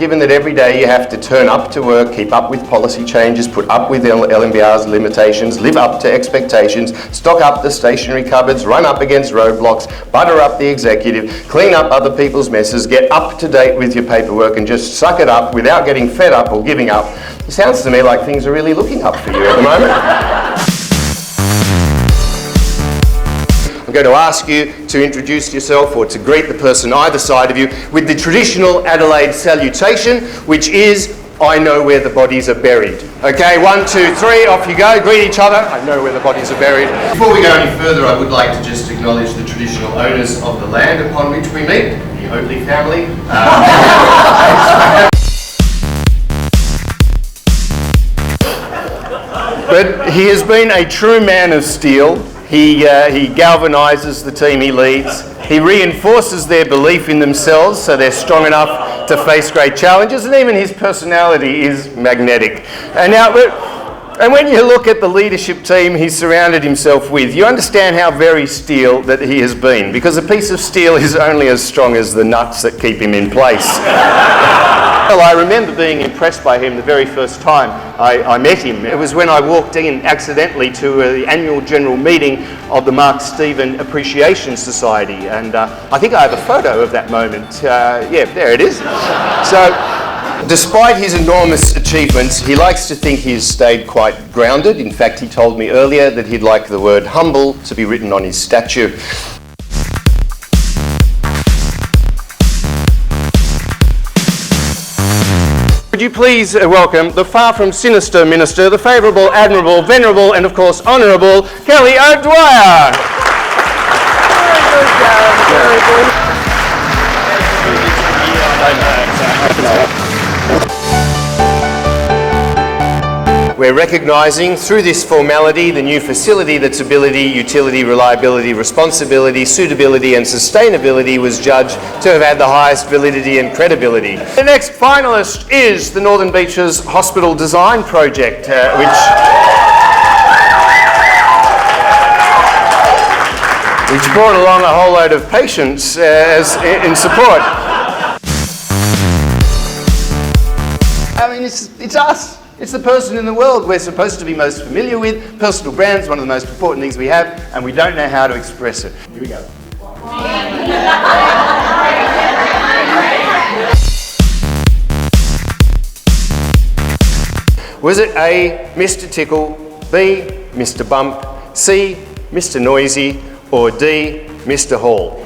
given that every day you have to turn up to work, keep up with policy changes, put up with LMBR's limitations, live up to expectations, stock up the stationery cupboards, run up against roadblocks, butter up the executive, clean up other people's messes, get up to date with your paperwork and just suck it up without getting fed up or giving up. It sounds to me like things are really looking up for you at the moment. I'm going to ask you to introduce yourself or to greet the person either side of you with the traditional Adelaide salutation, which is, I know where the bodies are buried. Okay, 1, 2, 3, off you go, greet each other. I know where the bodies are buried. Before we go any further, I would like to just acknowledge the traditional owners of the land upon which we meet, the Oatley family. But he has been a true man of steel. He galvanises the team he leads. He reinforces their belief in themselves so they're strong enough to face great challenges, and even his personality is magnetic. And when you look at the leadership team he's surrounded himself with, you understand how very steel that he has been, because a piece of steel is only as strong as the nuts that keep him in place. Well, I remember being impressed by him the very first time I met him. It was when I walked in accidentally to the annual general meeting of the Mark Stephen Appreciation Society, and I think I have a photo of that moment. Yeah, there it is. So, despite his enormous achievements, he likes to think he has stayed quite grounded. In fact, he told me earlier that he'd like the word humble to be written on his statue. Would you please welcome the far from sinister minister, the favourable, admirable, venerable and of course honourable Kelly O'Dwyer. Very good, Darren. Very good. We're recognising through this formality the new facility that's ability, utility, reliability, responsibility, suitability and sustainability was judged to have had the highest validity and credibility. The next finalist is the Northern Beaches Hospital Design Project, which brought along a whole load of patients in support. I mean, it's us. It's the person in the world we're supposed to be most familiar with. Personal brand's one of the most important things we have, and we don't know how to express it. Here we go. Was it A, Mr. Tickle, B, Mr. Bump, C, Mr. Noisy, or D, Mr. Hall?